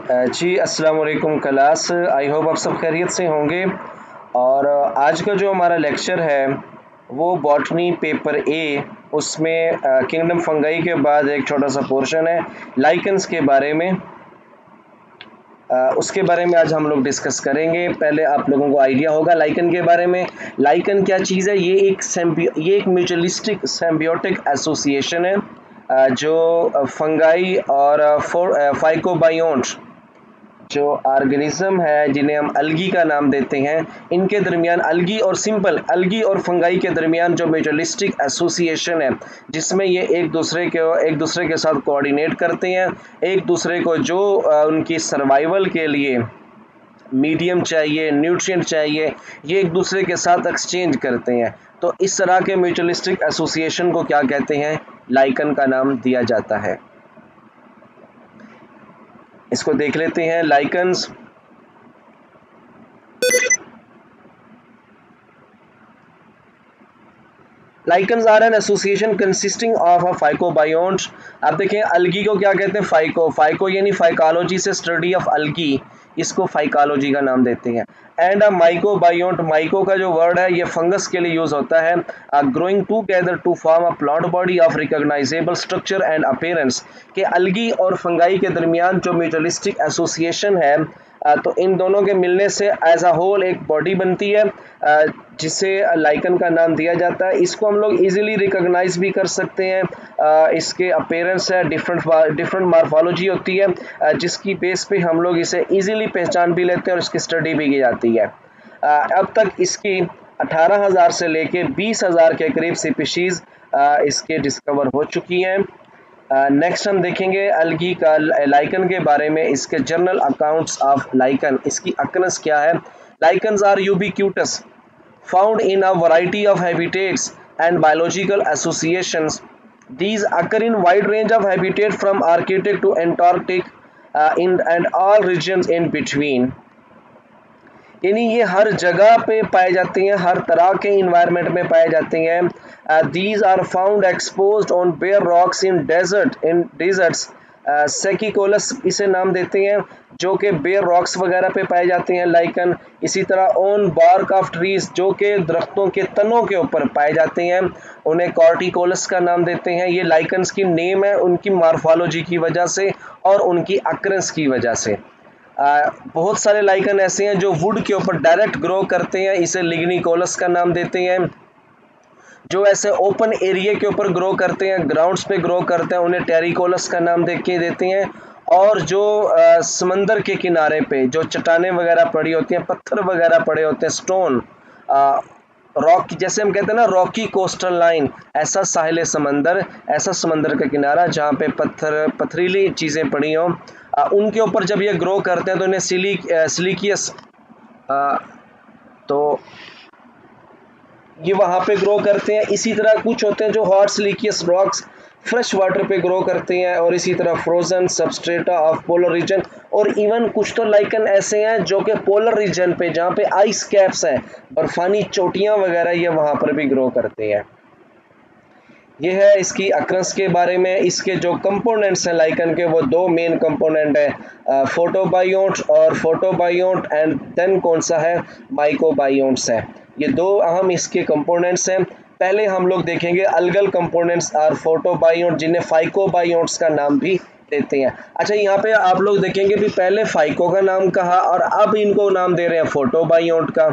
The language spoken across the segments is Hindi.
जी अस्सलाम वालेकुम क्लास। आई होप आप सब खैरियत से होंगे। और आज का जो हमारा लेक्चर है वो बॉटनी पेपर ए, उसमें किंगडम फंगाई के बाद एक छोटा सा पोर्शन है लाइकन्स के बारे में। उसके बारे में आज हम लोग डिस्कस करेंगे। पहले आप लोगों को आइडिया होगा लाइकन के बारे में। लाइकन क्या चीज़ है? ये एक म्यूचुअलिस्टिक सिम्बियोटिक एसोसिएशन है जो फंगाई और फाइकोबायोन्ट्स जो ऑर्गेनिज्म है जिन्हें हम अलगी का नाम देते हैं, इनके दरमियान अलगी और फंगाई के दरमियान जो म्यूचुअलिस्टिक एसोसिएशन है, जिसमें ये एक दूसरे के साथ कोऑर्डिनेट करते हैं, एक दूसरे को जो उनकी सर्वाइवल के लिए मीडियम चाहिए, न्यूट्रिएंट चाहिए, ये एक दूसरे के साथ एक्सचेंज करते हैं। तो इस तरह के म्यूचुअलिस्टिक एसोसिएशन को क्या कहते हैं? लाइकन का नाम दिया जाता है। इसको देख लेते हैं। Lichens lichens are an association consisting of a phycobionts. आप देखें अलगी को क्या कहते हैं? फाइको यानी फाइकोलॉजी से स्टडी ऑफ अलगी, इसको फाइकोलॉजी का नाम देते हैं। एंड अ माइकोबायोन्ट, माइको का जो वर्ड है ये फंगस के लिए यूज होता है। Growing together to form a plant body of recognisable structure and appearance. के अलगी और फंगाई के दरमियान जो म्यूचुअलिस्टिक एसोसिएशन है, तो इन दोनों के मिलने से एज अ होल एक बॉडी बनती है जिसे लाइकन का नाम दिया जाता है। इसको हम लोग इजीली रिकॉग्नाइज भी कर सकते हैं। इसके अपीयरेंस है, डिफरेंट मार्फोलॉजी होती है जिसकी बेस पे हम लोग इसे इजीली पहचान भी लेते हैं और इसकी स्टडी भी की जाती है। अब तक इसकी 18,000 से लेके 20,000 के करीब स्पीशीज इसके डिस्कवर हो चुकी हैं। नेक्स्ट हम देखेंगे अलगी का लाइकन के बारे में, इसके जर्नल अकाउंट्स ऑफ लाइकन। इसकी अकरंस क्या है? Lichens are ubiquitous, found in a variety of habitats and biological associations. These occur in wide range of habitat from Arctic to Antarctic and all regions in between. यानी ये हर जगह पे पाए जाते हैं, हर तरह के इन्वायरमेंट में पाए जाते हैं। These are found exposed on bare rocks in deserts. Saxicolous इसे नाम देते हैं, जो कि बेयर रॉक्स वगैरह पे पाए जाते हैं लाइकन। इसी तरह ऑन बार्क ऑफ ट्रीज, जो कि दरख्तों के तनों के ऊपर पाए जाते हैं, उन्हें कॉर्टिकोलस का नाम देते हैं। ये लाइकन्स की नेम है उनकी मार्फोलॉजी की वजह से और उनकी अकरेंस की वजह से। बहुत सारे लाइकन ऐसे हैं जो वुड के ऊपर डायरेक्ट ग्रो करते हैं, इसे लिग्निकोलस का नाम देते हैं। जो ऐसे ओपन एरिया के ऊपर ग्रो करते हैं, ग्राउंड्स पे ग्रो करते हैं, उन्हें टेरिकोलस का नाम देते हैं। और जो समंदर के किनारे पे जो चट्टानें वगैरह पड़ी होती हैं, पत्थर वगैरह पड़े होते हैं, स्टोन रॉक, जैसे हम कहते हैं ना रॉकी कोस्टल लाइन, ऐसा साहिल समंदर, ऐसा समंदर का किनारा जहाँ पे पथरीली चीज़ें पड़ी हों, उनके ऊपर जब ये ग्रो करते हैं तो इन्हें सिलिकियस, तो ये वहाँ पे ग्रो करते हैं। इसी तरह कुछ होते हैं जो हॉट सिलिकियस रॉक्स फ्रेश वाटर पे ग्रो करते हैं, और इसी तरह फ्रोजन सबस्ट्रेटा ऑफ पोलर रीजन। और इवन कुछ तो लाइकन ऐसे हैं जो कि पोलर रीजन पे, जहाँ पे आइस कैप्स हैं, बर्फानी चोटियाँ वगैरह, ये वहाँ पर भी ग्रो करते हैं। ये है इसकी अक्रंस के बारे में। इसके जो कंपोनेंट्स हैं लाइकन के, वो दो मेन कंपोनेंट है, फोटोबायोन्ट्स और फोटोबायोन्ट, एंड देन कौन सा है? माइकोबायोन्ट्स है। ये दो अहम इसके कंपोनेंट्स हैं। पहले हम लोग देखेंगे अलगल कंपोनेंट्स और फोटोबायोन्ट, जिन्हें फाइकोबायोन्ट्स का नाम भी देते हैं। अच्छा, यहाँ पे आप लोग देखेंगे भी पहले फाइको का नाम कहा और अब इनको नाम दे रहे हैं फोटोबायोन्ट का।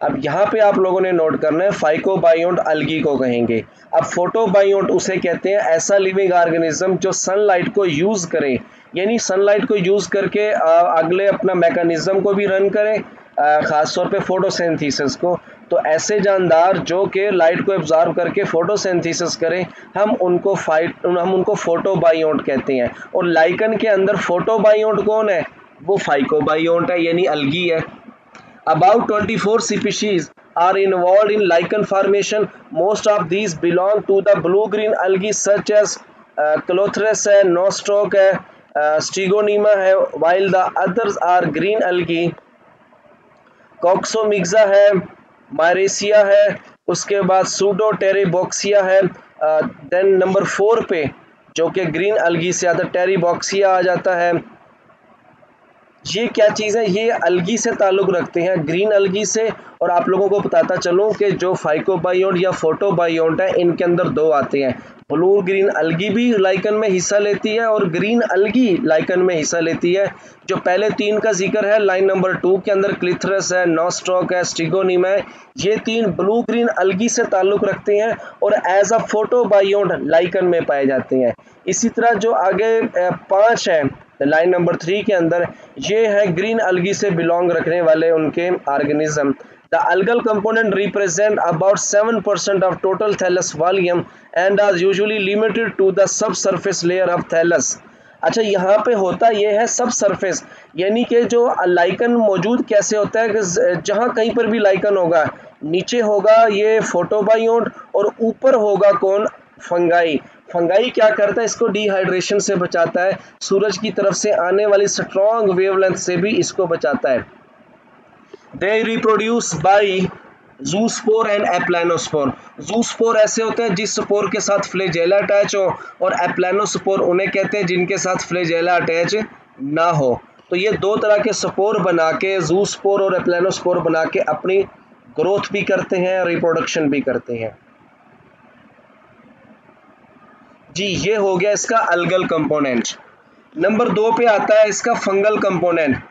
अब यहाँ पे आप लोगों ने नोट करना है, फाइकोबायोन्ट अलगी को कहेंगे। अब फोटोबायोन्ट उसे कहते हैं ऐसा लिविंग ऑर्गेनिज्म जो सनलाइट को यूज करे, यानी सनलाइट को यूज करके अगले अपना मैकेनिज्म को भी रन करे, खासतौर पे फोटोसिंथेसिस को। तो ऐसे जानदार जो कि लाइट को एब्जॉर्ब करके फोटोसिंथेसिस करें, हम उनको फोटोबायोन्ट कहते हैं। और लाइकन के अंदर फोटोबायोन्ट कौन है? वो फाइकोबायोन्ट है, यानी अलगी है। About 24 species are involved in lichen formation. Most of these belong to the blue-green algae such as Clothrus है, Nostoc है, Stegonema है, while the others are green algae. Coxomyxa है, Myresia है, उसके बाद Pseudoteribauxia है। देन नंबर 4 पे जो कि ग्रीन अलगी से आता है, टेरिबॉक्सिया आ जाता है। ये क्या चीज़ है, ये अलगी से ताल्लुक़ रखते हैं, ग्रीन अलगी से। और आप लोगों को बताता चलूँ कि जो फाइकोबायोन्ट या फोटोबायोन्ट है, इनके अंदर दो आते हैं। ब्लू ग्रीन अलगी भी लाइकन में हिस्सा लेती है और ग्रीन अलगी लाइकन में हिस्सा लेती है। जो पहले तीन का जिक्र है लाइन नंबर 2 के अंदर, क्लिथरस है, नॉस्ट्रॉक है, स्टिगोनिम है, ये तीन ब्लू ग्रीन अलगी से ताल्लुक़ रखते हैं और एज अ फोटोबायोन्ट लाइकन में पाए जाते हैं। इसी तरह जो आगे 5 है लाइन नंबर 3 के अंदर, ये है ग्रीन अलगी से बिलोंग रखने वाले उनके organism. The algal component represent about 7% of total thallus volume and are usually limited to the subsurface layer of thallus। अच्छा, यहाँ पे होता ये है सब सरफेस, यानी कि जो लाइकन मौजूद कैसे होता है कि जहाँ कहीं पर भी लाइकन होगा, नीचे होगा ये फोटोबायोन्ट और ऊपर होगा कौन, फंगाई। फंगाई क्या करता है, इसको डिहाइड्रेशन से बचाता है, सूरज की तरफ से आने वाली स्ट्रॉन्ग वेवलेंथ से भी इसको बचाता है। They reproduce by zoospore and aplanospore. Zoospore ऐसे होते हैं जिस स्पोर के साथ फ्लैजेला अटैच हो, और एप्लानोस्पोर उन्हें कहते हैं जिनके साथ फ्लैजेला अटैच ना हो। तो ये दो तरह के स्पोर बना के, जूस्पोर और एप्लानोस्पोर बना के अपनी ग्रोथ भी करते हैं, रिप्रोडक्शन भी करते हैं। जी, ये हो गया इसका अलगल कंपोनेंट। नंबर 2 पे आता है इसका fungal component.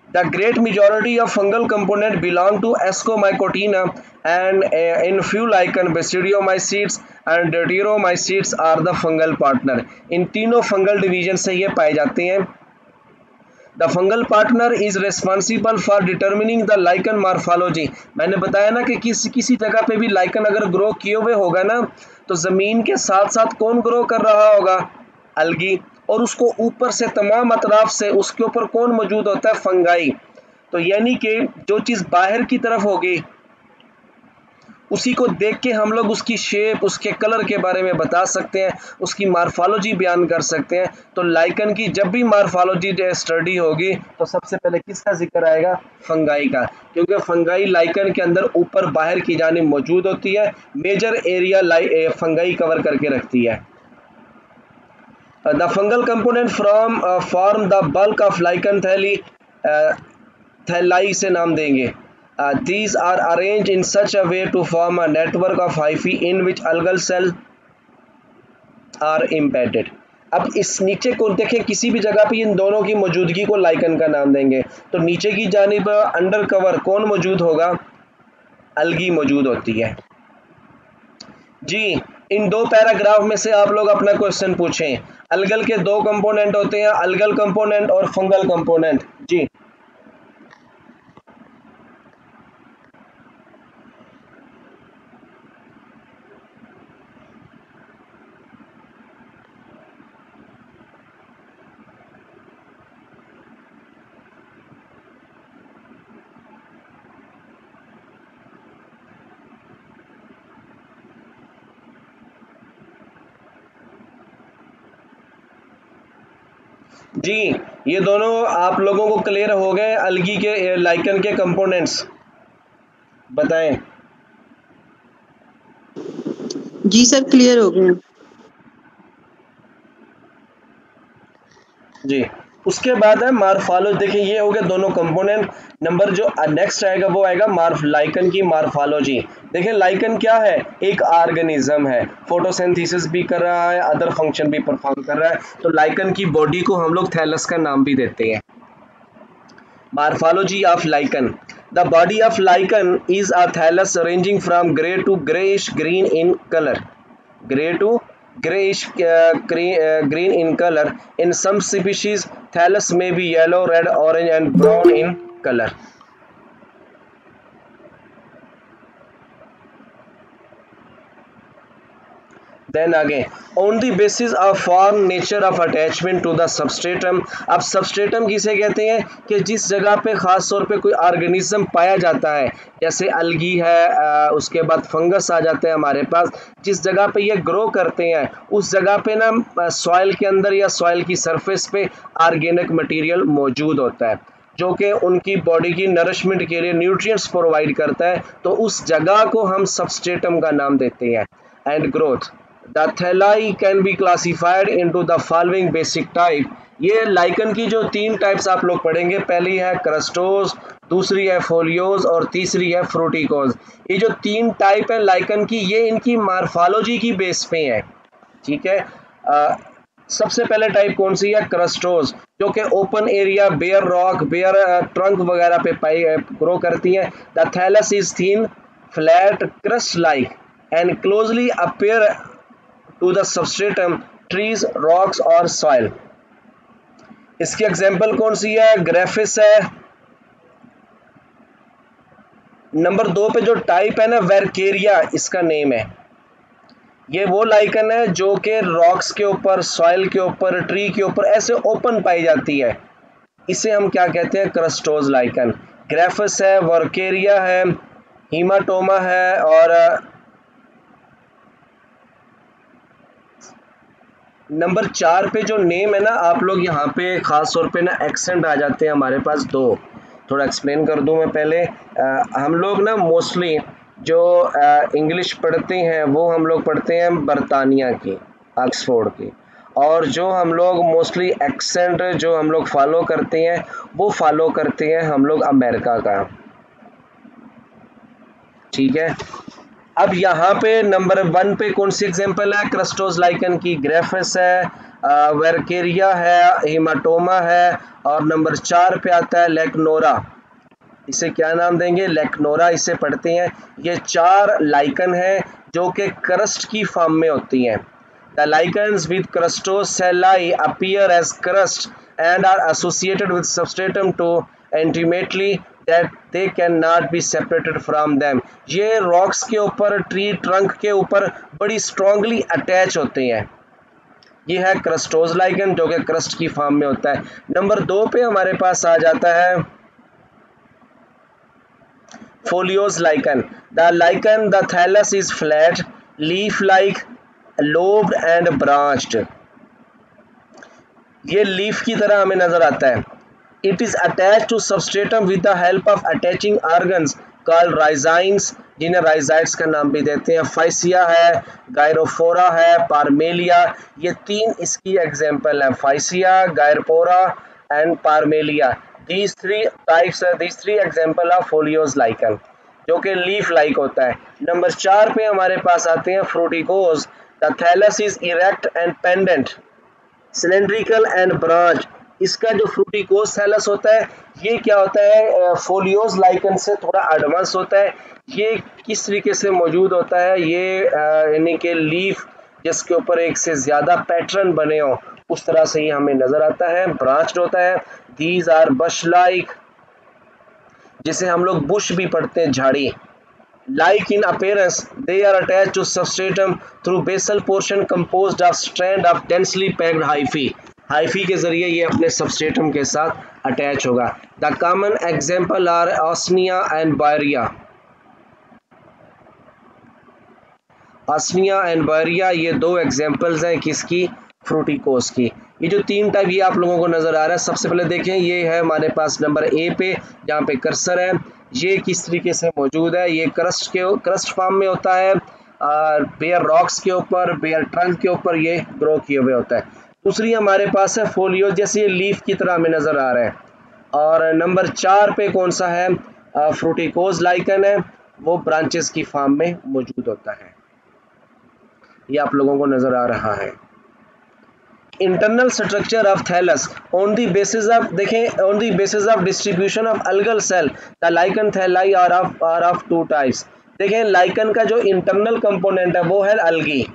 The great majority of fungal components belong to Ascomycotina, and in few lichen Basidiomycetes and Deuteromycetes are the fungal partner। इन तीनों फंगल डिवीजन से ये पाए जाते हैं। The fungal partner is responsible for determining the lichen morphology। मैंने बताया ना कि किसी जगह पे भी लाइकन अगर ग्रो किए हुए होगा ना, तो ज़मीन के साथ साथ कौन ग्रो कर रहा होगा, अलगी, और उसको ऊपर से तमाम अतराफ से उसके ऊपर कौन मौजूद होता है, फंगाई। तो यानी कि जो चीज़ बाहर की तरफ होगी उसी को देख के हम लोग उसकी शेप, उसके कलर के बारे में बता सकते हैं, उसकी मार्फोलॉजी बयान कर सकते हैं। तो लाइकन की जब भी मार्फोलॉजी स्टडी होगी तो सबसे पहले किसका जिक्र आएगा, फंगाई का, क्योंकि फंगाई लाइकन के अंदर ऊपर बाहर की जानिब मौजूद होती है, मेजर एरिया फंगाई कवर करके रखती है। The fungal component form the bulk of lichen thalli, thalli से नाम देंगे। These are arranged in such a way to form a network of hyphae in which algal cells are embedded। अब इस नीचे को देखें, किसी भी जगह पे इन दोनों की मौजूदगी को लाइकन का नाम देंगे। तो नीचे की जानिब अंडर कवर कौन मौजूद होगा, अलगी मौजूद होती है। जी, इन दो पैराग्राफ में से आप लोग अपना क्वेश्चन पूछें। अलगल के दो कंपोनेंट होते हैं, अलगल कंपोनेंट और फंगल कंपोनेंट। जी, जी, ये दोनों आप लोगों को क्लियर हो गए, अलगी के लाइकन के कंपोनेंट्स बताएं। जी सर, क्लियर हो गए। जी, उसके बाद है मार्फोलॉजी। देखिए, ये हो गए दोनों कंपोनेंट। नंबर जो नेक्स्ट आएगा वो आएगा लाइकन की मार्फोलॉजी। देखिए, लाइकन क्या है, एक ऑर्गेनिज्म है, फोटोसिंथेसिस भी कर रहा है, अदर फंक्शन भी परफॉर्म कर रहा है। तो लाइकन की बॉडी को हम लोग थैलस का नाम भी देते हैं। Morphology of lichen. The body of lichen is a thallus ranging from grey to greyish green in color. Grey to greyish green in color. In some species, thallus may be yellow, red, orange, and brown in color. Then आगे, on the basis of form nature of attachment to the substratum. अब सबस्ट्रेटम किसे कहते हैं कि जिस जगह पे ख़ास तौर पे कोई ऑर्गेनिज्म पाया जाता है, जैसे अलगी है, उसके बाद फंगस आ जाते हैं हमारे पास, जिस जगह पे ये ग्रो करते हैं उस जगह पे ना सॉइल के अंदर या सॉइल की सरफेस पे ऑर्गेनिक मटेरियल मौजूद होता है जो कि उनकी बॉडी की नरिशमेंट के लिए न्यूट्रिएंट्स प्रोवाइड करता है। तो उस जगह को हम सबस्ट्रेटम का नाम देते हैं। And growth, the thalli can be classified into the following basic type। ये लाइकन की जो 3 टाइप्स आप लोग पढ़ेंगे, पहली है क्रस्टोज, दूसरी है फोलियोज और तीसरी है फ्रूटिकोज। ये जो 3 टाइप है लाइकन की, ये इनकी मार्फोलॉजी की बेस पे है, ठीक है। सबसे पहले टाइप कौन सी है? क्रस्टोज, जो कि open area, bare rock, bare trunk वगैरह पे ग्रो करती है। The thallus is thin, flat, crust like and closely appear to the substratum, trees, rocks और सॉइल। इसकी एग्जांपल कौन सी है? ग्रेफिस है। नंबर 2 पे जो टाइप है ना, वेरकेरिया इसका नेम है। ये वो लाइकन है जो कि रॉक्स के ऊपर, सॉइल के ऊपर, ट्री के ऊपर ऐसे ओपन पाई जाती है। इसे हम क्या कहते हैं? Crustose lichen. ग्रेफिस है, वर्केरिया है, हीमाटोमा है और नंबर 4 पे जो नेम है ना, आप लोग यहाँ पे खास तौर पे ना एक्सेंट आ जाते हैं हमारे पास दो। थोड़ा एक्सप्लेन कर दूं मैं पहले। हम लोग ना मोस्टली जो इंग्लिश पढ़ते हैं वो हम लोग पढ़ते हैं बरतानिया की, ऑक्सफोर्ड की, और जो हम लोग मोस्टली एक्सेंट जो हम लोग फॉलो करते हैं वो फॉलो करते हैं हम लोग अमेरिका का, ठीक है। अब यहाँ पे नंबर 1 पे कौन सी एग्जांपल है क्रस्टोज लाइकन की? ग्रेफिस है, वेरकेरिया है, हीमाटोमा है और नंबर 4 पे आता है लेक्नोरा। इसे क्या नाम देंगे? लेक्नोरा इसे पढ़ते हैं। ये 4 लाइकन है जो कि क्रस्ट की फॉर्म में होती हैं। The lichens with crustose appear as crust and are associated with substratum to intimately that they cannot be separated from them। ये रॉक्स के ऊपर, ट्री ट्रंक के ऊपर बड़ी स्ट्रांगली अटैच होते हैं। ये है क्रस्टोज लाइकन जो कि क्रस्ट की फॉर्म में होता है। नंबर 2 पे हमारे पास आ जाता है foliose lichen. The lichen, the thallus is flat, leaf like, lobed and branched. ये लीफ की तरह हमें नजर आता है। It is attach to substratum with the help of attaching organs called rhizines, जिन्हें राइजाइट्स का नाम भी देते हैं। फाइसिया है, गायरोफोरा है, पारमेलिया। ये 3 इसकी एग्जांपल है, Physcia, Gyrophora and Parmelia. these three example of foliose lichen जो कि लीफ लाइक होता है। नंबर 4 पे हमारे पास आते हैं fruticose. The thallus is erect and pendent, cylindrical and branch. इसका जो फ्रूटिकोज थैलस होता है, ये क्या होता है? फोलियोज लाइकन से थोड़ा एडवांस होता है। ये किस तरीके से मौजूद होता है? ये यानी कि लीफ जिसके ऊपर एक से ज्यादा पैटर्न बने हो, उस तरह से ये हमें नजर आता है। ब्रांच्ड होता है। दीज आर बश लाइक, जिसे हम लोग बुश भी पढ़ते हैं, झाड़ी। Like in appearance, they are attached to substratum through basal portion composed of strand of densely packed hyphae। hyphae के जरिए ये अपने substratum के साथ अटैच होगा। The common example are Osmia and Byaria। Osmia and Byaria ये 2 एग्जाम्पल्स हैं किसकी? फ्रूटिकोस की। ये जो 3 टाइप ये आप लोगों को नजर आ रहा है। सबसे पहले देखें, ये है हमारे पास नंबर ए पे जहाँ पे कर्सर है। ये किस तरीके से मौजूद है? ये क्रस्ट फॉर्म में होता है, बेयर रॉक्स के ऊपर, बेयर ट्रंक के ऊपर ये ग्रो किए हुए होता है। दूसरी हमारे पास है फोलियो, जैसे ये लीफ की तरह हमें नजर आ रहा है। और नंबर 4 पे कौन सा है? फ्रूटिकोज लाइकन है, वो ब्रांचेस की फॉर्म में मौजूद होता है। ये आप लोगों को नजर आ रहा है। Internal structure of thallus on the basis of, देखें, on the basis of distribution of algal cell the lichen thalli are of 2 types. देखें, लाइकन का जो इंटरनल कंपोनेंट है वो है अलगी,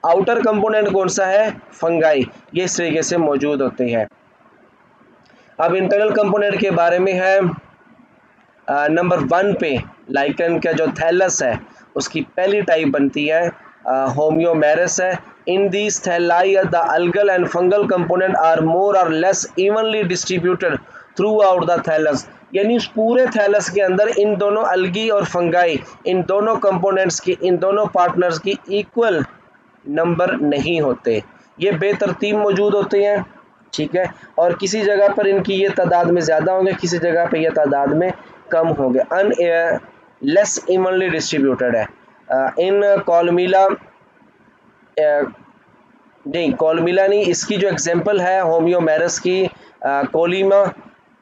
आउटर कंपोनेंट कौन सा है? फंगाई। ये इस तरीके से मौजूद होते हैं। अब इंटरनल कंपोनेंट के बारे में है नंबर 1 पे लाइकन का जो थैलस है उसकी पहली टाइप बनती है होम्योमेरस है। In these thalli the algal and fungal component are more or less evenly distributed throughout the thallus. यानी इस पूरे थैलस के अंदर इन दोनों अलगी और फंगाई, इन दोनों कंपोनेंट्स की, इन दोनों पार्टनर्स की इक्वल नंबर नहीं होते, ये बेतरतीब मौजूद होते हैं, ठीक है। और किसी जगह पर इनकी ये तादाद में ज़्यादा होंगे, किसी जगह पर ये तादाद में कम होंगे। लेस इवनली डिस्ट्रीब्यूटेड है। इन कॉलमीला नहीं, कोलमिला नहीं, इसकी जो एग्जांपल है होम्योमेरस की कोलिमा,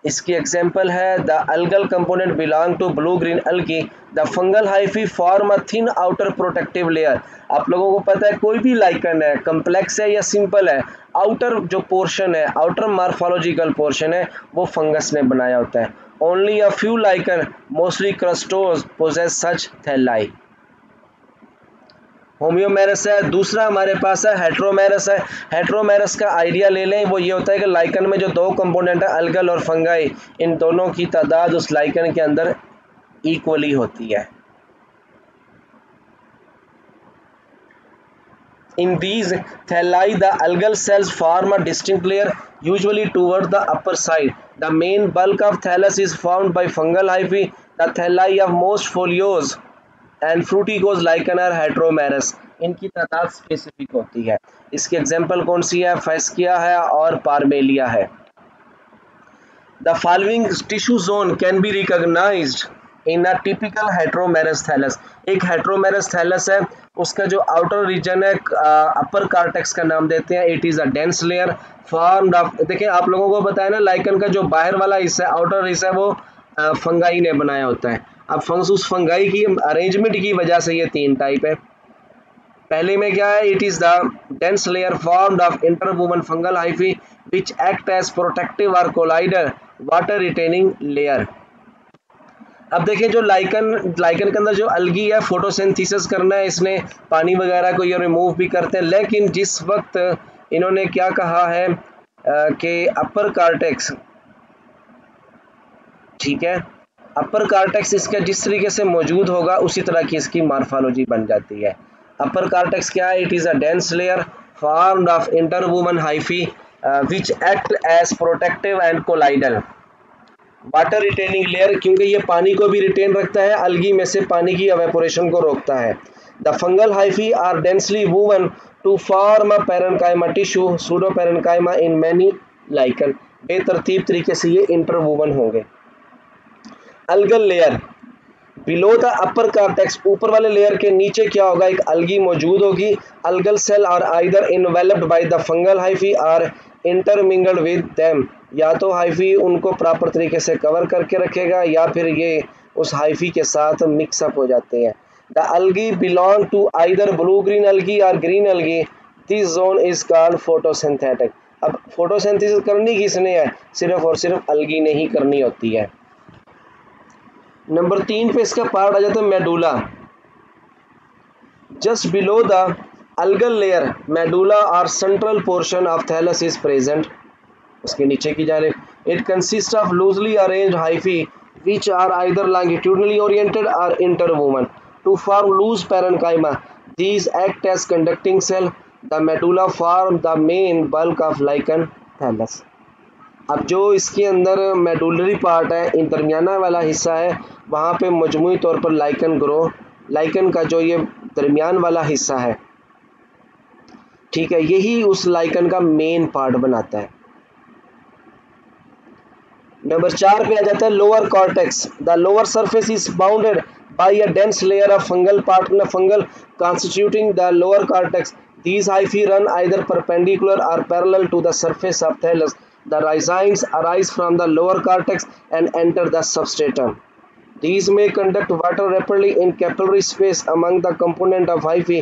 इसकी एग्जांपल है the algal component belong to blue green algae, the fungal hyphae form a thin outer protective layer. आप लोगों को पता है कोई भी लाइकन है, कम्प्लेक्स है या सिंपल है, आउटर जो पोर्शन है, आउटर मार्फोलॉजिकल पोर्शन है, वो फंगस ने बनाया होता है। Only a few lichen mostly crustose possess such thalli. Homoiomerous है। दूसरा हमारे पास है हेट्रोमेरस है। हेट्रोमेरस का आइडिया ले लें, वो ये होता है कि लाइकन में जो दो कंपोनेंट है अलगल और फंगाई, इन दोनों की तादाद उस लाइकन के अंदर इक्वली होती है। In these thalli, the algal cells form a distinct layer, usually toward the upper side. The main bulk of thallus is formed by fungal hyphae. The thalli of most foliose and fruticose lichen are heteromerous. इनकी तादाद स्पेसिफिक होती है। इसकी एग्जांपल कौन सी है? फैस्किया है और पारमेलिया है। The following tissue zone can be recognized in a typical heteromerous thallus. एक heteromerous thallus है, उसका जो outer region है upper cortex का नाम देते हैं। It is a dense layer formed of, देखिए आप लोगों को बताया ना लाइकन का जो बाहर वाला हिस्सा है, outer हिस्सा है, वो फंगाई ने बनाया होता है। अब उस फंगाई की अरेंजमेंट की वजह से ये तीन टाइप है। पहले में क्या है? It is the dense layer formed of interwoven fungal hyphae which act as protective और कोलाइडर वाटर रिटेनिंग लेयर। अब देखें जो लाइकन के अंदर जो अलगी है, फोटोसिंथेसिस करना है इसने, पानी वगैरह को ये रिमूव भी करते हैं, लेकिन जिस वक्त इन्होंने क्या कहा है कि अपर कार्टेक्स, ठीक है, अपर कार्टेक्स इसका जिस तरीके से मौजूद होगा उसी तरह की इसकी मार्फोलॉजी बन जाती है। अपर कार्टेक्स क्या है? It is a dense layer formed of interwoven hyphae which act as protective and colloidal water retaining layer, क्योंकि ये पानी को भी रिटेन रखता है, अलगी में से पानी की एवेपोरेशन को रोकता है। The fungal hyphae are densely woven to form a parenchyma tissue pseudo parenchyma in many lichen. बेतरतीब तरीके से ये इंटरवूवन होंगे। Algal layer below the upper cortex, ऊपर वाले लेयर के नीचे क्या होगा? एक अलगी मौजूद होगी। Algal cell are either enveloped by the fungal hyphae or intermingled with them, या तो हाइफी उनको प्रॉपर तरीके से कवर करके रखेगा या फिर ये उस हाइफी के साथ मिक्सअप हो जाते हैं। The algae belong to either blue green algae or green algae, this zone is called photosynthetic. अब फोटोसिंथेसिस करनी किसने है? सिर्फ और सिर्फ अलगी ने ही करनी होती है। नंबर 3 पे इसका पार्ट आ जाता है medulla. Just below the algal layer medulla or central portion of thallus is present. उसके नीचे की जानिब it consist of loosely arranged hyphae which are either longitudinally oriented or interwoven to form loose parenchyma, these act as conducting cell. The medulla form the main bulk of lichen thallus. अब जो इसके अंदर मेडुलरी पार्ट है, दरमियाना वाला हिस्सा है, वहाँ पे मजमूई तौर पर लाइकन ग्रो, लाइकन का जो ये दरमियान वाला हिस्सा है, ठीक है, यही उस लाइकन का मेन पार्ट बनाता है। नंबर 4 पे आ जाता है lower cortex. The lower surface is bounded by a dense layer of fungal part fungal constituting the lower cortex. These hyphae run either perpendicular or parallel to the surface of thallus. The rhizines arise from the lower cortex and enter the substratum. These may conduct water rapidly in capillary space among the component of hyphae,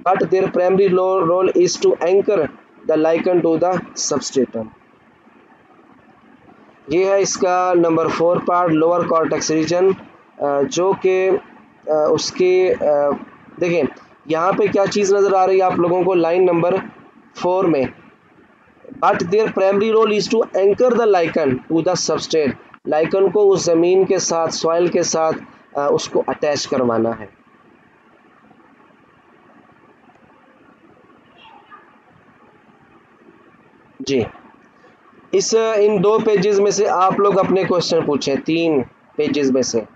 but their primary role is to anchor the lichen to the substratum. ये है इसका number 4 part lower cortex region, जो कि उसके देखें यहाँ पे क्या चीज़ नज़र आ रही है आप लोगों को लाइन नंबर 4 में, but their primary role is to anchor the lichen to the substrate. Lichen को उस ज़मीन के साथ, सॉइल के साथ उसको अटैच करवाना है। जी, इन 2 पेजेस में से आप लोग अपने क्वेश्चन पूछें, 3 पेजेस में से।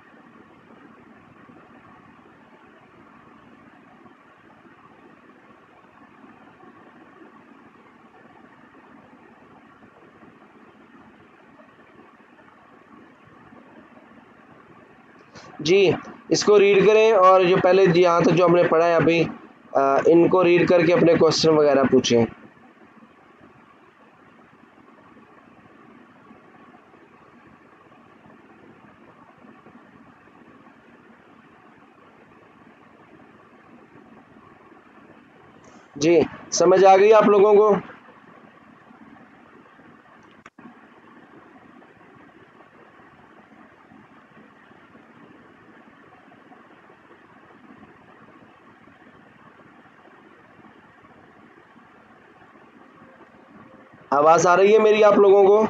जी, इसको रीड करें और जो पहले यहाँ तक जो हमने पढ़ा है अभी, इनको रीड करके अपने क्वेश्चन वगैरह पूछें। जी समझ आ गई आप लोगों को? आवाज आ रही है मेरी आप लोगों को?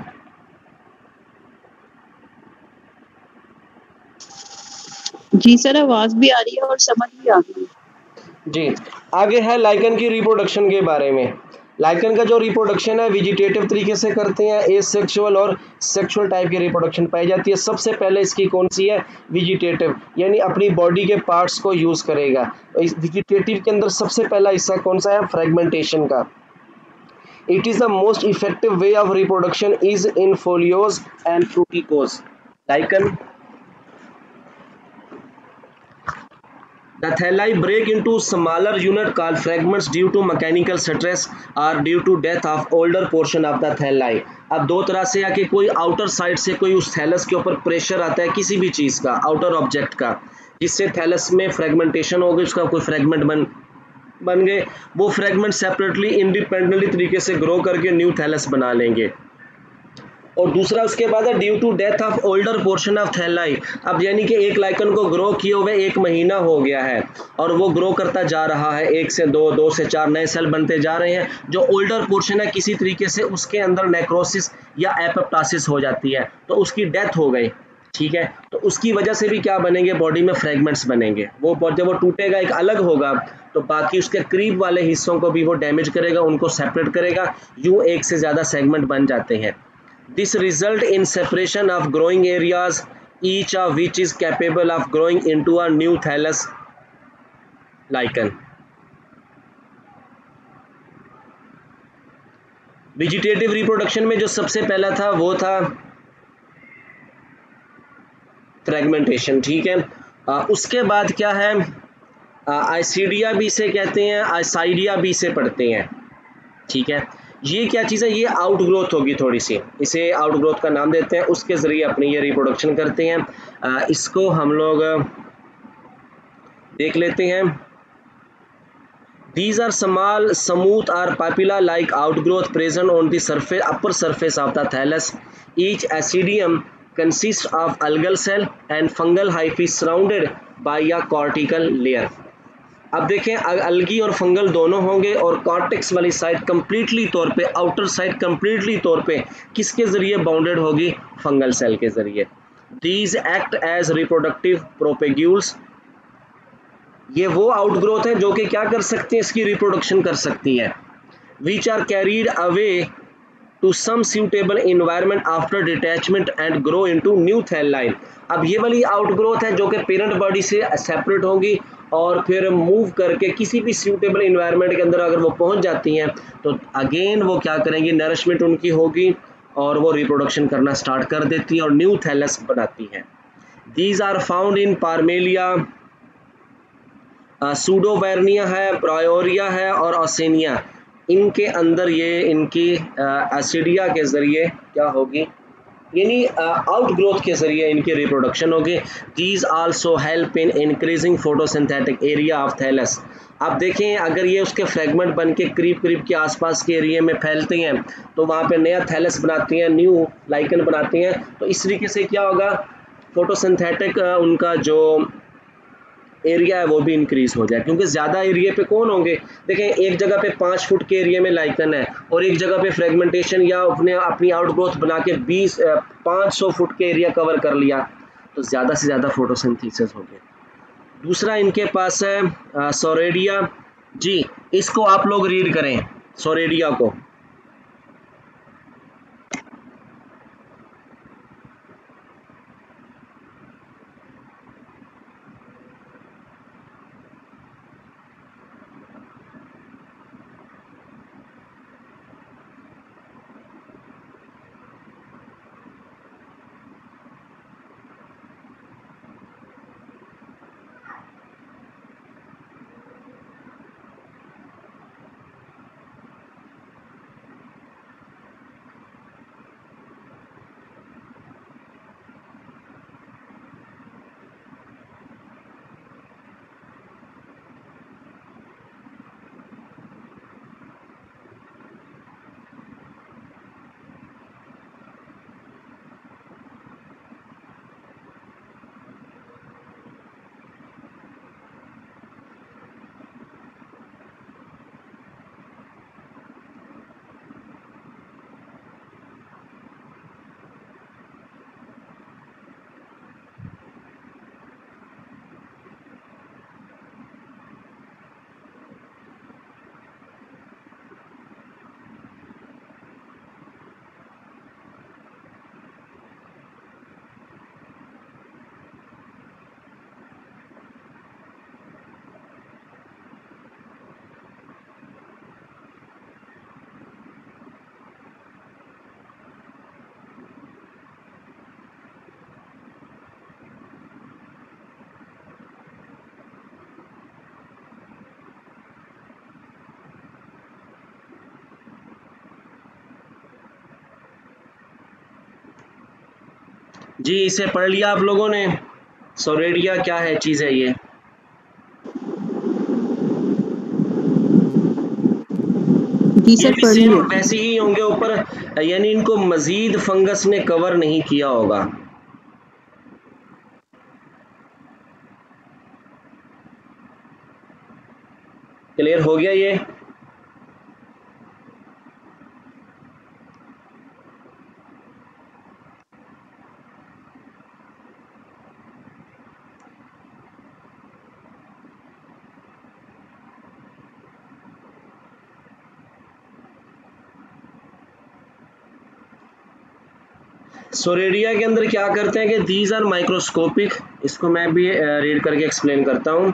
जी सर, आवाज भी आ रही है और समझ भी आ रही है। जी आगे है लाइकन की रिप्रोडक्शन के बारे में। लाइकन का जो रिप्रोडक्शन है वेजिटेटिव तरीके से करते हैं, एसेक्सुअल और सेक्सुअल टाइप की रिप्रोडक्शन पाई जाती है। सबसे पहले इसकी कौन सी है? वेजिटेटिव, यानी अपनी बॉडी के पार्ट्स को यूज करेगा। इस वेजिटेटिव के अंदर सबसे पहला हिस्सा कौन सा है? फ्रेगमेंटेशन का। It is the most effective way of reproduction is in foliose and fruticose. Lichen The thalli break into smaller unit called fragments due to mechanical stress or due to death of older portion of the thalli। अब दो तरह से है कि कोई आउटर साइड से कोई उस थैलस के ऊपर प्रेशर आता है किसी भी चीज़ का, आउटर ऑब्जेक्ट का, जिससे थैलस में फ्रेगमेंटेशन हो गई, उसका कोई फ्रेगमेंट बन गए। वो फ्रेगमेंट सेपरेटली इंडिपेंडेंटली तरीके से ग्रो करके न्यू थैलस बना लेंगे। और दूसरा उसके बाद है due to death of older portion of thalli. अब यानी कि एक लाइकन को ग्रो किए हुए 1 महीना हो गया है और वो ग्रो करता जा रहा है, 1 से 2, 2 से 4 नए सेल बनते जा रहे हैं। जो ओल्डर पोर्शन है किसी तरीके से उसके अंदर नेक्रोसिस या एपोप्टोसिस हो जाती है, तो उसकी डेथ हो गई, ठीक है। तो उसकी वजह से भी क्या बनेंगे? बॉडी में फ्रेगमेंट्स बनेंगे। वो जब वो टूटेगा एक अलग होगा तो बाकी उसके करीब वाले हिस्सों को भी वो डैमेज करेगा, उनको सेपरेट करेगा, यूं एक से ज़्यादा सेगमेंट बन जाते हैं। This result in separation of growing areas, each of which is capable of growing into a new thallus lichen. Vegetative reproduction में जो सबसे पहला था वो था फ्रेगमेंटेशन, ठीक है। उसके बाद क्या है? आइसीडिया भी से कहते हैं, आइसाइडिया भी से पढ़ते हैं, ठीक है। ये क्या चीज़ है? ये आउटग्रोथ होगी थोड़ी सी, इसे आउटग्रोथ का नाम देते हैं। उसके ज़रिए अपनी ये रिप्रोडक्शन करते हैं। इसको हम लोग देख लेते हैं। These are small, smooth or papilla-like outgrowth present on the surface, upper surface of the thallus. Each ascidium consists of algal cell and fungal hyphae surrounded by a cortical layer. अब देखें, अलगी और फंगल दोनों होंगे और कॉर्टेक्स वाली साइड कंप्लीटली तौर पे, आउटर साइड कंप्लीटली तौर पे किसके ज़रिए बाउंडेड होगी? फंगल सेल के ज़रिए। These act as reproductive propagules। ये वो आउटग्रोथ है जो कि क्या कर सकती है? इसकी रिप्रोडक्शन कर सकती है। Which are carried away to some suitable environment after detachment and grow into new thalli. अब ये वाली आउटग्रोथ है जो कि पेरेंट बॉडी से सेपरेट होगी और फिर मूव करके किसी भी सूटेबल इन्वायरमेंट के अंदर अगर वो पहुंच जाती हैं तो अगेन वो क्या करेंगी? नरिशमेंट उनकी होगी और वो रिप्रोडक्शन करना स्टार्ट कर देती हैं और न्यू थैलस बनाती हैं। दीज आर फाउंड इन पार्मेलिया, सूडोबर्निया है, प्रायोरिया है और ओसेनिया। इनके अंदर ये इनकी एसिडिया के ज़रिए क्या होगी? यानी आउटग्रोथ के ज़रिए इनकी रिप्रोडक्शन होगी। These also help in increasing photosynthetic area of thallus. आप देखें, अगर ये उसके फ्रेगमेंट बन के करीब करीब के आसपास के एरिया में फैलते हैं तो वहाँ पे नया थैलस बनाती हैं, न्यू लाइकन बनाती हैं। तो इस तरीके से क्या होगा? फोटोसिंथेटिक उनका जो एरिया है वो भी इंक्रीज हो जाए, क्योंकि ज़्यादा एरिया पे कौन होंगे? देखें, एक जगह पे 5 फुट के एरिया में लाइकन है और एक जगह पे फ्रेगमेंटेशन या अपनी आउटग्रोथ बना के 500 फुट के एरिया कवर कर लिया, तो ज़्यादा से ज़्यादा फोटोसिंथेसिस हो गया। दूसरा इनके पास है सोरेडिया। जी, इसको आप लोग रीड करें, सोरेडिया को। जी इसे पढ़ लिया आप लोगों ने? सोरेडिया क्या है, चीज है ये? जी ये सर भी पढ़ सेम लिया। वैसे ही होंगे ऊपर, यानी इनको मजीद फंगस ने कवर नहीं किया होगा। क्लियर हो गया ये? सोरेडिया के अंदर क्या करते हैं कि दीज आर माइक्रोस्कोपिक, इसको मैं भी रीड करके एक्सप्लेन करता हूँ।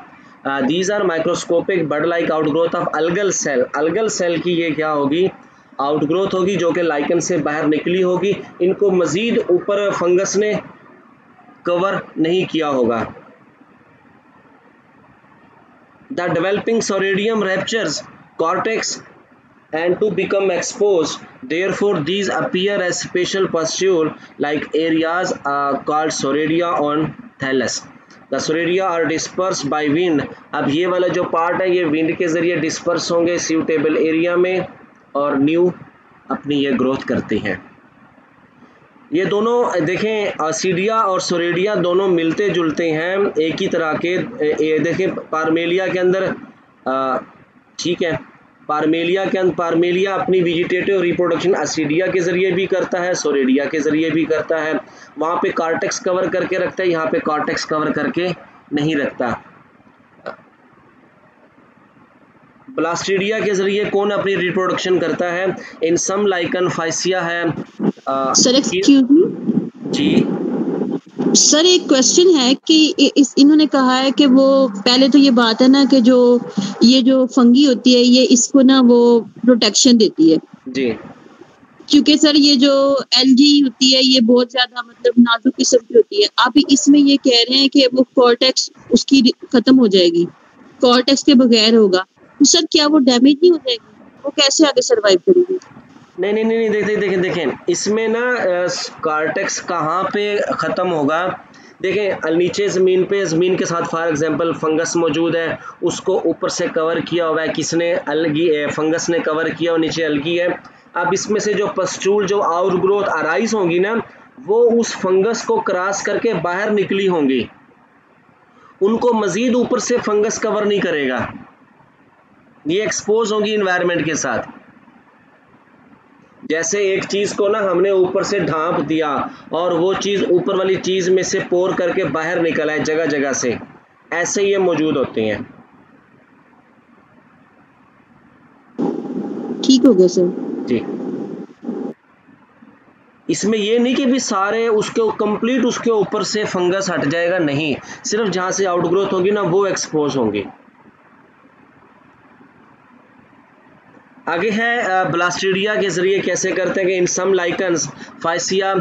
These are microscopic bud like outgrowth of algal cell. Algal cell की ये क्या होगी, आउटग्रोथ होगी जो कि लाइकन से बाहर निकली होगी। इनको मजीद ऊपर फंगस ने कवर नहीं किया होगा। The developing soredium ruptures cortex and to become exposed. Therefore, these appear as special pustule like areas called soredia on thallus. The soredia are dispersed by wind. अब ये वाला जो पार्ट है ये विंड के जरिए डिस्पर्स होंगे सूटेबल एरिया में और न्यू अपनी ये ग्रोथ करते हैं। ये दोनों देखें सीडिया और सोरेडिया दोनों मिलते जुलते हैं, एक ही तरह के। देखें पारमेलिया के अंदर ठीक है, पारमेलिया अपनी वेजिटेटिव रिप्रोडक्शन एसिडिया के जरिए भी करता है, सोरेडिया के जरिए भी करता है। वहाँ पे कॉर्टेक्स कवर करके रखता है, यहाँ पे कॉर्टेक्स कवर करके नहीं रखता। ब्लास्टिडिया के जरिए कौन अपनी रिप्रोडक्शन करता है? इन सम लाइकन फाइसिया है। सर एक्सक्यूज मी जी सर, एक क्वेश्चन है कि इन्होंने कहा है कि वो पहले तो ये बात है ना कि जो ये जो फंगी होती है ये इसको ना वो प्रोटेक्शन देती है जी क्योंकि सर ये जो एलगी होती है ये बहुत ज्यादा मतलब नाजुक किस्म की होती है। आप इसमें ये कह रहे हैं कि वो कॉर्टेक्स उसकी खत्म हो जाएगी, कॉर्टेक्स के बगैर होगा, तो सर क्या वो डैमेज नहीं हो जाएगी? वो कैसे आगे सरवाइव करेगी? नहीं देखें इसमें ना कॉर्टेक्स कहाँ पे ख़त्म होगा। देखें नीचे ज़मीन के साथ फॉर एग्जांपल फंगस मौजूद है, उसको ऊपर से कवर किया हुआ है किसने, अलगी फंगस ने कवर किया और नीचे अलगी है। अब इसमें से जो पस्टूल जो आउट ग्रोथ अराइज होंगी ना, वो उस फंगस को क्रॉस करके बाहर निकली होंगी, उनको मज़ीद ऊपर से फंगस कवर नहीं करेगा, ये एक्सपोज होंगी इन्वायरमेंट के साथ। जैसे एक चीज को ना हमने ऊपर से ढांप दिया और वो चीज ऊपर वाली चीज में से पोर करके बाहर निकला है जगह जगह से, ऐसे ये मौजूद होते हैं। ठीक हो गया सर जी इसमें ये नहीं कि भी सारे उसके कंप्लीट उसके ऊपर से फंगस हट जाएगा, नहीं, सिर्फ जहां से आउटग्रोथ होगी ना वो एक्सपोज होंगे। आगे है ब्लास्टिडिया के जरिए कैसे करते हैं कि इन सम lichens फाइसिया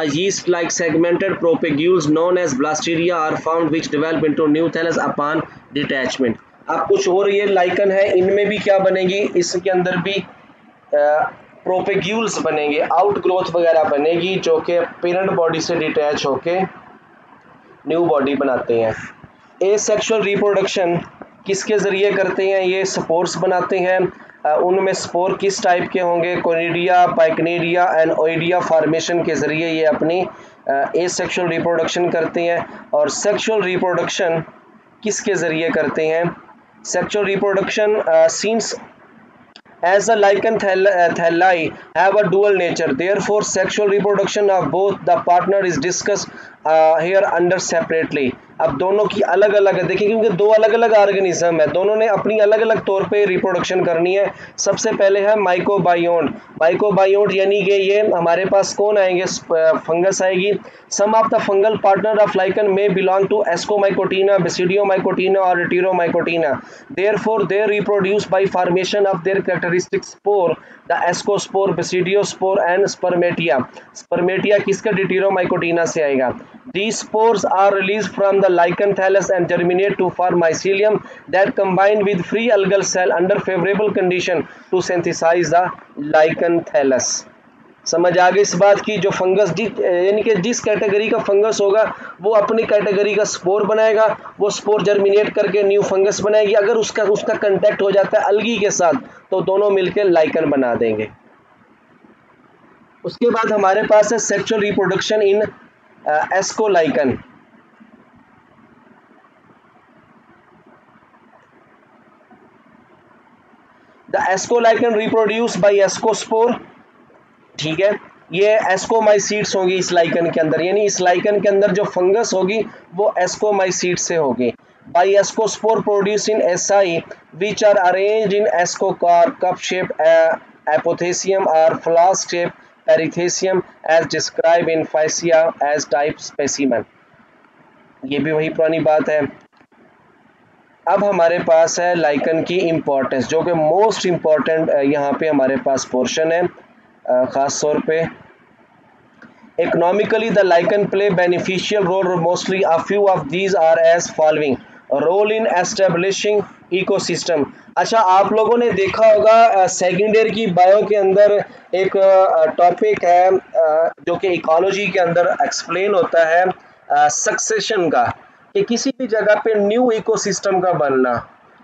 yeast like segmented propagules known as blastidia are found which develop into new thallus upon detachment। अब कुछ और ये लाइकन है, इनमें भी क्या बनेगी, इसके अंदर भी प्रोपेग्यूल्स बनेंगे, आउट ग्रोथ वगैरह बनेगी जो कि पेरेंट बॉडी से डिटैच होके न्यू बॉडी बनाते हैं। एसेक्सुअल रिप्रोडक्शन किसके ज़रिए करते हैं, ये स्पोर्स बनाते हैं। उनमें स्पोर किस टाइप के होंगे, कोनिडिया, पाइकनीडिया एंड ओइडिया फॉर्मेशन के ज़रिए ये अपनी एसेक्सुअल रिप्रोडक्शन करते हैं। और सेक्सुअल रिप्रोडक्शन किसके ज़रिए करते हैं, sexual reproduction scenes as the lichen thalli have a dual nature, therefore sexual reproduction of both the partner is discussed here under separately। अब दोनों की अलग अलग है, देखिए क्योंकि दो अलग अलग ऑर्गेनिज्म है, दोनों ने अपनी अलग अलग तौर पे रिप्रोडक्शन करनी है। सबसे पहले है माइकोबायोन्ट। माइकोबायोन्ट यानी कि ये हमारे पास कौन आएंगे, फंगस आएगी। Some of the fungal partner of lichen may belong to ascomycotina, basidiomycotina or deuteromycotina, therefore they reproduce by formation of their characteristic spore, the ascospore, basidiospore and spermatia. Spermatia किसका, रेटिरोमाइकोटिना से आएगा। These spores are released from the lichen thallus and germinate to form mycelium that combine with free algal cell under favorable condition to synthesize the lichen thallus। समझ आ गई इस बात की। जो फंगस यानी कि जिस कैटेगरी का फंगस होगा वो अपनी कैटेगरी का स्पोर बनाएगा, वो स्पोर जर्मिनेट करके न्यू फंगस बनाएगी। अगर उसका कांटेक्ट हो जाता है अलगी के साथ तो दोनों मिलकर लाइकन बना देंगे। उसके बाद हमारे पास है sexual reproduction in ascolichen. The ascolichen reproduce by ascospore, ठीक है। ये एस्कोमाइसीड्स होंगी इस लाइकन के अंदर, यानी इस लाइकन के अंदर जो फंगस होगी वो एस्कोमाइसीड से होगी। By ascospore produce in asci which are arranged in ascocarp cup shape apothecium or flask shape perithecium as describe in Physcia as type specimen. ये भी वही पुरानी बात है। अब हमारे पास है लाइकन की इम्पोर्टेंस, जो कि मोस्ट इम्पॉर्टेंट यहाँ पे हमारे पास पोर्शन है। ख़ास तौर पे economically the lichen play beneficial role, mostly a few of these are as following. Role in establishing ecosystem. अच्छा, आप लोगों ने देखा होगा सेकेंड ईयर की बायो के अंदर एक टॉपिक है जो कि इकोलॉजी के अंदर एक्सप्लेन होता है सक्सेशन का, कि किसी भी जगह पे न्यू इकोसिस्टम का बनना,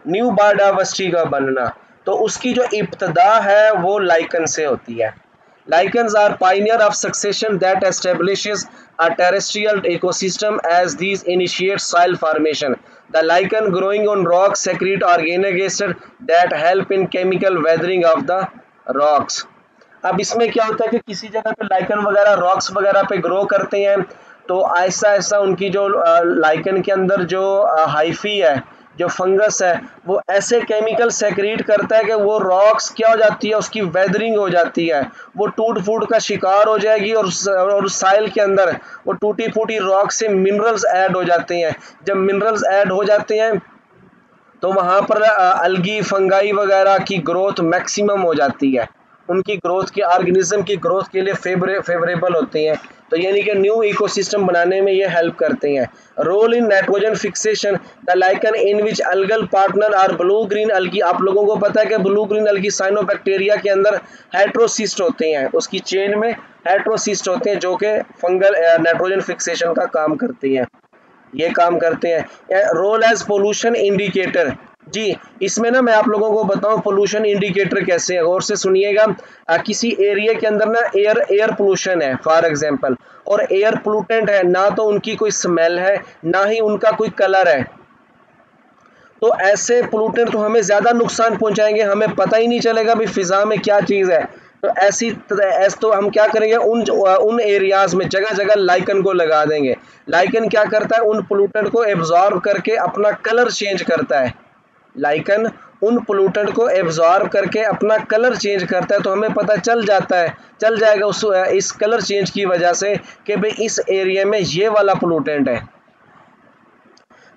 न्यू बायोडाइवर्सिटी का बनना, तो उसकी जो इब्तदा है वो लाइकन से होती है। Lichens are pioneer of succession that establishes a terrestrial ecosystem as these initiate soil formation. The lichen growing on rocks secrete organic acid that help in chemical weathering of the rocks. अब इसमें क्या होता है कि किसी जगह पे लाइकन वगैरह रॉक्स वगैरह पे ग्रो करते हैं, तो ऐसा ऐसा उनकी जो लाइकन के अंदर जो हाइफी है, जो फंगस है, वो ऐसे केमिकल सेक्रीट करता है कि वो रॉक्स क्या हो जाती है, उसकी वेदरिंग हो जाती है, वो टूट फूट का शिकार हो जाएगी और साइल के अंदर वो टूटी फूटी रॉक से मिनरल्स ऐड हो जाते हैं। जब मिनरल्स ऐड हो जाते हैं तो वहाँ पर अलगी फंगाई वगैरह की ग्रोथ मैक्सिमम हो जाती है, उनकी ग्रोथ की ऑर्गेनिज्म की ग्रोथ के लिए फेवरेबल होती हैं, तो यानी कि न्यू इकोसिस्टम बनाने में ये हेल्प करते हैं। Role in nitrogen fixation the lichen in which algal partner are blue green algae. आप लोगों को पता है कि ब्लू ग्रीन अलगी साइनोबैक्टीरिया के अंदर हेट्रोसिस्ट होते हैं, उसकी चेन में हेट्रोसिस्ट होते हैं जो कि फंगल नाइट्रोजन फिक्सेशन का काम करती हैं, ये काम करते हैं। रोल एज पोल्यूशन इंडिकेटर, जी इसमें ना मैं आप लोगों को बताऊं पोल्यूशन इंडिकेटर कैसे है, गौर से सुनिएगा। किसी एरिया के अंदर ना एयर पोल्यूशन है फॉर एग्जांपल, और एयर पोल्यूटेंट है, ना तो उनकी कोई स्मेल है ना ही उनका कोई कलर है, तो ऐसे पोल्यूटेंट तो हमें ज़्यादा नुकसान पहुंचाएंगे, हमें पता ही नहीं चलेगा भी फिजा में क्या चीज़ है। तो ऐसी तो हम क्या करेंगे, उन एरियाज में जगह जगह लाइकन को लगा देंगे। लाइकन क्या करता है, उन पोल्यूटेंट को एब्जॉर्ब करके अपना कलर चेंज करता है। लाइकन उन पोल्यूटेंट को एब्जॉर्ब करके अपना कलर चेंज करता है, तो हमें पता चल जाएगा इस कलर चेंज की वजह से कि भाई इस एरिया में ये वाला पोल्यूटेंट है।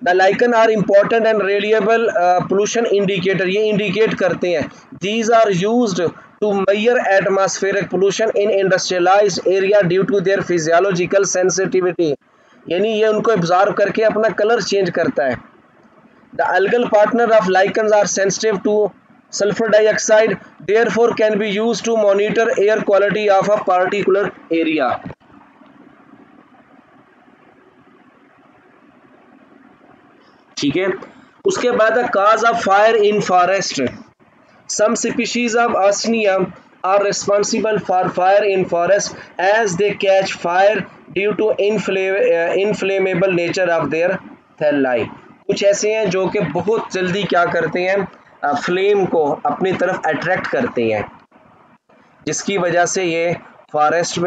The lichen are important and reliable pollution indicator, ये इंडिकेट करते हैं। These are used to measure atmospheric pollution in industrialised area due to their physiological sensitivity, यानी ये उनको एब्जॉर्ब करके अपना कलर चेंज करता है। The algal partner of lichens are sensitive to sulphur dioxide, therefore can be used to monitor air quality of a particular area. ठीक है, उसके बाद cause of fire in forest, some species of arsenia are responsible for fire in forest as they catch fire due to inflammable nature of their thalli. कुछ ऐसे हैं जो कि बहुत जल्दी क्या करते हैं, फ्लेम को अपनी तरफ अट्रैक्ट करते हैं, जिसकी वजह से ये फॉरेस्ट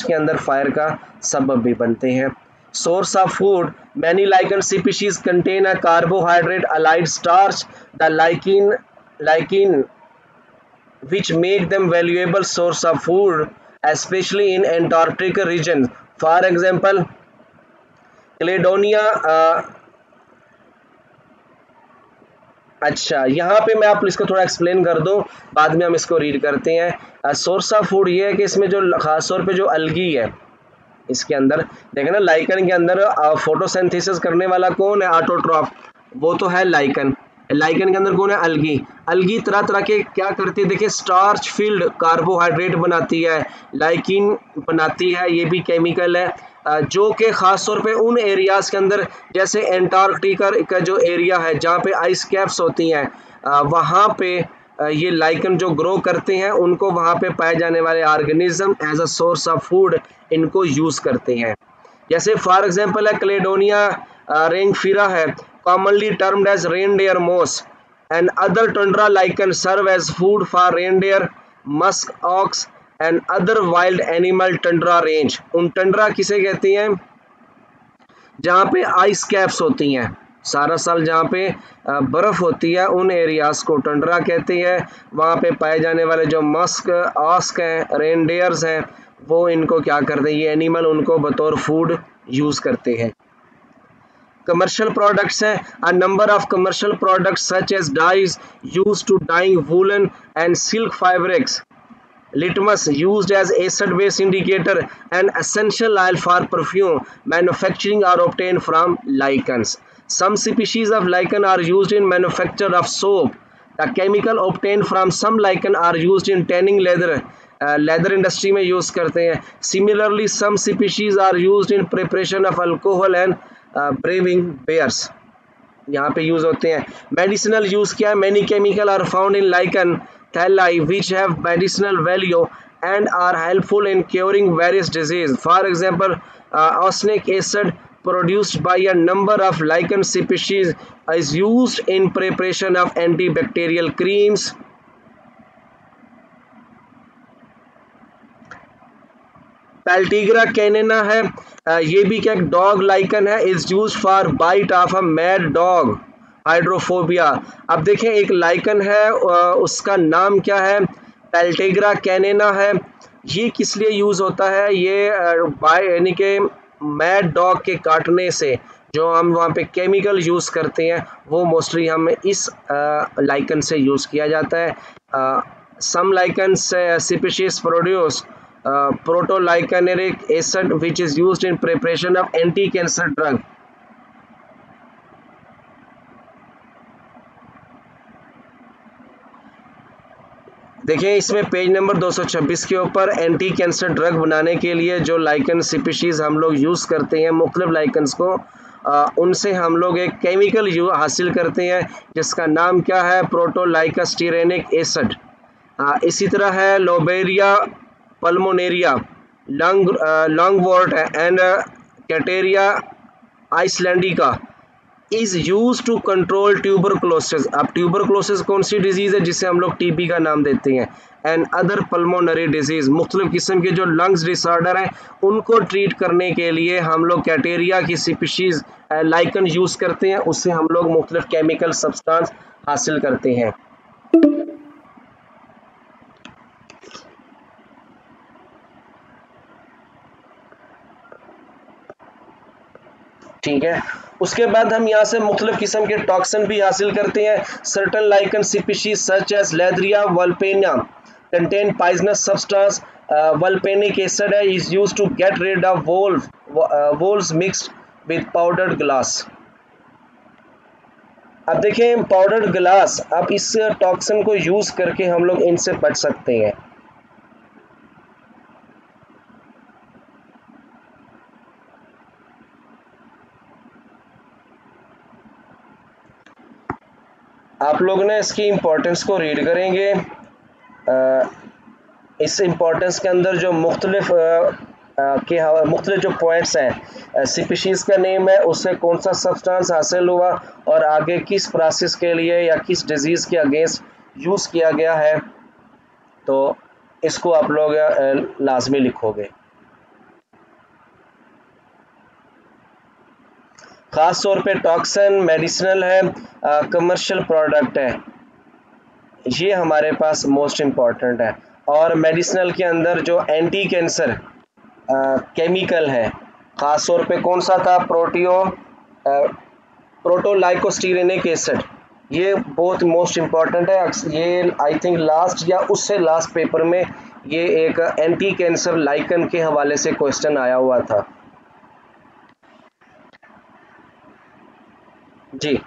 के अंदर फायर का सबब भी बनते हैं। Source of food, many lichen species contain a carbohydrate allied starch, the lichen which make them valuable source of food, especially in Antarctic region. For example, Cladonia अच्छा, यहाँ पे मैं आप इसको थोड़ा एक्सप्लेन कर दूं, बाद में हम इसको रीड करते हैं। सोर्स ऑफ फूड ये है कि इसमें जो खास तौर पे जो अलगी है, इसके अंदर देखें ना, लाइकन के अंदर फोटोसिंथेसिस करने वाला कौन है, ऑटोट्रॉफ, वो तो है लाइकन। लाइकन के अंदर कौन है? अलगी। अलगी तरह तरह के क्या करती है? देखिए स्टार्च फील्ड कार्बोहाइड्रेट बनाती है, लाइकिन बनाती है, ये भी केमिकल है, जो कि ख़ास तौर पे उन एरियाज़ के अंदर जैसे एंटार्कटिका का जो एरिया है जहाँ पे आइस कैप्स होती हैं, वहाँ पे ये लाइकन जो ग्रो करते हैं उनको वहाँ पे पाए जाने वाले organism as a source of food इनको यूज़ करते हैं। जैसे फॉर एग्जांपल है कैलेडोनिया रेनफिरा है, commonly termed as reindeer moss, and other tundra lichen serve as food for reindeer, musk ox and other wild animal tundra range। उन टंड्रा किसे कहती हैं? जहाँ पे आइस कैप्स होती हैं, सारा साल जहाँ पे बर्फ होती है उन एरियाज को टंड्रा कहते हैं। वहाँ पे पाए जाने वाले जो मस्क ऑस्क हैं, रेनडियर्स हैं, वो इनको क्या करते हैं? ये एनिमल उनको बतौर फूड यूज़ करते हैं। Commercial products हैं, a number of commercial products such as dyes used to dyeing woolen and silk fabrics, litmus used as acid base indicator and essential oil for perfume manufacturing are obtained from lichens. Some species of lichen are used in manufacture of soap. The chemical obtained from some lichen are used in tanning leather. Leather industry में यूज़ करते हैं। Similarly some species are used in preparation of alcohol and brewing beers, यहाँ पे यूज होते हैं। मेडिसिनल यूज क्या है? Many chemical are found in lichen thalli which have medicinal value and are helpful in curing various disease. For example arsenic acid produced by a number of lichen species is used in preparation of antibacterial creams। Peltigera canina है, ये भी क्या डॉग लाइकन है, is use for bite of a mad dog hydrophobia. अब देखें एक लाइकन है, उसका नाम क्या है? पैल्टिग्रा कैनेना है। ये किस लिए यूज होता है? ये यानी कि मैड डॉग के काटने से जो हम वहाँ पे केमिकल यूज करते हैं वो मोस्टली हमें इस लाइकन से यूज किया जाता है। Some lichen species produce protolicanic acid which is used in preparation of anti-cancer drug। देखिए इसमें पेज नंबर 226 के ऊपर एंटी कैंसर ड्रग बनाने के लिए जो लाइकन स्पीशीज हम लोग यूज़ करते हैं, मुख्तलिफ लाइकन्स को, उनसे हम लोग एक केमिकल हासिल करते हैं जिसका नाम क्या है? Protolichesterinic acid. इसी तरह है Lobaria pulmonaria, lungwort and Cetraria islandica is use to control tuberculosis. अब ट्यूबरक्लोसिस कौन सी डिजीज है? जिसे हम लोग टीबी का नाम देते हैं। एंड अदर पल्मोनरी डिजीज, मुख्तलिफ किस्म के जो लंग्स डिसऑर्डर हैं उनको ट्रीट करने के लिए हम लोग कैटेरिया की स्पीशीज लाइकन यूज करते हैं, उससे हम लोग मुख्तलिफ केमिकल सब्सटेंस हासिल करते हैं। ठीक है, उसके बाद हम यहाँ से मुख्तलिफ किस्म के टॉक्सिन भी हासिल करते हैं। Certain lichen species such as Letharia vulpina contain poisonous substance. Vulpinic acid is use to get rid of wolves mixed with powdered glass. अब देखें पाउडर्ड ग्लास, अब इस टॉक्सिन को यूज करके हम लोग इनसे बच सकते हैं। आप लोग ने इसकी इम्पोर्टेंस को रीड करेंगे। इस इम्पोर्टेंस के अंदर जो मुख्तलिफ जो पॉइंट्स हैं, स्पीशीज़ का नेम है, उससे कौन सा सब्सटेंस हासिल हुआ और आगे किस प्रोसेस के लिए या किस डिजीज़ के अगेंस्ट यूज़ किया गया है, तो इसको आप लोग लाजमी लिखोगे। ख़ास तौर पे टॉक्सिन मेडिसिनल है, कमर्शियल प्रोडक्ट है, ये हमारे पास मोस्ट इम्पॉर्टेंट है। और मेडिसिनल के अंदर जो एंटी कैंसर केमिकल है, ख़ास तौर पे कौन सा था? प्रोटोलाइकोस्टिरेनिक एसिड, ये बहुत मोस्ट इम्पॉर्टेंट है। ये आई थिंक लास्ट या उससे लास्ट पेपर में ये एक एंटी कैंसर लाइकन के हवाले से क्वेश्चन आया हुआ था। जी,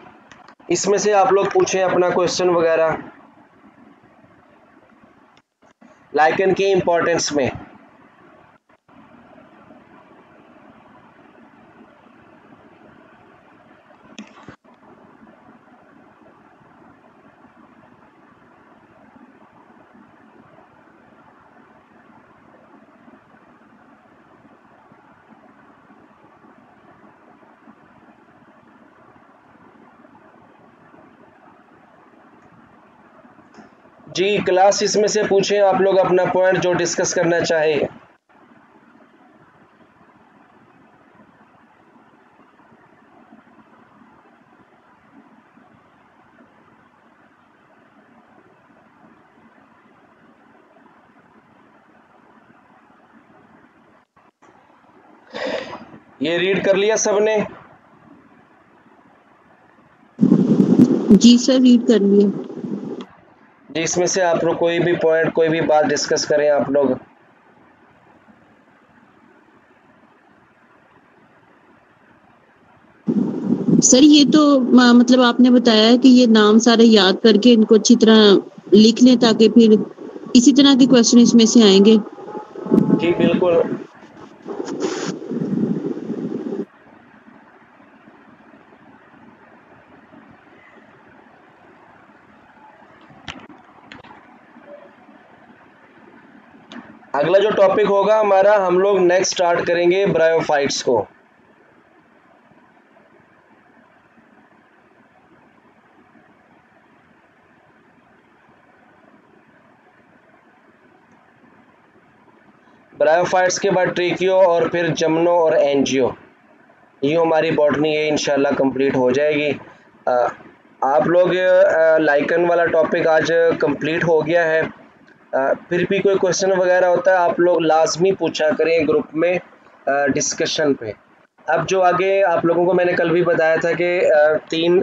इसमें से आप लोग पूछें अपना क्वेश्चन वगैरह लाइकन के इम्पोर्टेंस में। जी क्लास, इसमें से पूछें आप लोग अपना पॉइंट जो डिस्कस करना चाहे। ये रीड कर लिया सबने? जी सर, रीड कर लिया। जी, इसमें से आप लोग कोई भी पॉइंट, कोई भी बात डिस्कस करें आप लोग। सर ये तो मतलब आपने बताया कि ये नाम सारे याद करके इनको अच्छी तरह लिख लें ताकि फिर इसी तरह के क्वेश्चन इसमें से आएंगे। जी बिल्कुल। अगला जो टॉपिक होगा हमारा, हम लोग नेक्स्ट स्टार्ट करेंगे ब्रायोफाइट्स को। ब्रायोफाइट्स के बाद ट्रेकियो और फिर जमनो और एंजियो, ये हमारी बॉटनी है इंशाल्लाह कंप्लीट हो जाएगी। आप लोग लाइकन वाला टॉपिक आज कंप्लीट हो गया है। फिर भी कोई क्वेश्चन वगैरह होता है आप लोग लाजमी पूछा करें ग्रुप में डिस्कशन पे। अब जो आगे आप लोगों को मैंने कल भी बताया था कि 3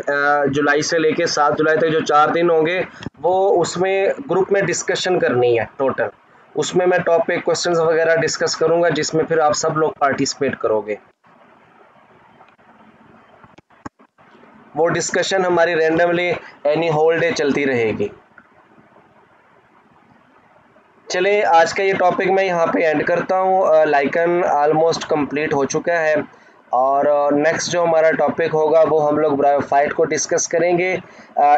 जुलाई से लेके 7 जुलाई तक जो 4 दिन होंगे वो उसमें ग्रुप में डिस्कशन करनी है टोटल। उसमें मैं टॉपिक क्वेश्चंस वगैरह डिस्कस करूंगा जिसमें फिर आप सब लोग पार्टिसिपेट करोगे। वो डिस्कशन हमारी रैंडमली एनी होल डे चलती रहेगी। चलिए आज का ये टॉपिक मैं यहाँ पे एंड करता हूँ। लाइकन ऑलमोस्ट कंप्लीट हो चुका है और नेक्स्ट जो हमारा टॉपिक होगा वो हम लोग ब्रायोफाइट को डिस्कस करेंगे।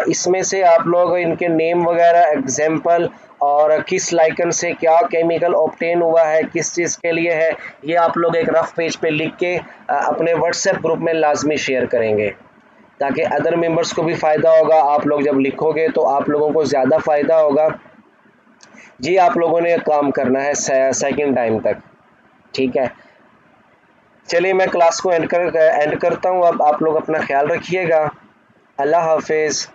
इसमें से आप लोग इनके नेम वगैरह, एग्जाम्पल और किस लाइकन से क्या केमिकल ऑब्टेन हुआ है, किस चीज़ के लिए है, ये आप लोग एक रफ पेज पे लिख के अपने व्हाट्सएप ग्रुप में लाजमी शेयर करेंगे ताकि अदर मेंबर्स को भी फ़ायदा होगा। आप लोग जब लिखोगे तो आप लोगों को ज़्यादा फ़ायदा होगा। जी आप लोगों ने काम करना है सेकंड टाइम तक, ठीक है। चलिए मैं क्लास को एंड करता हूँ। अब आप लोग अपना ख्याल रखिएगा। अल्लाह हाफिज़।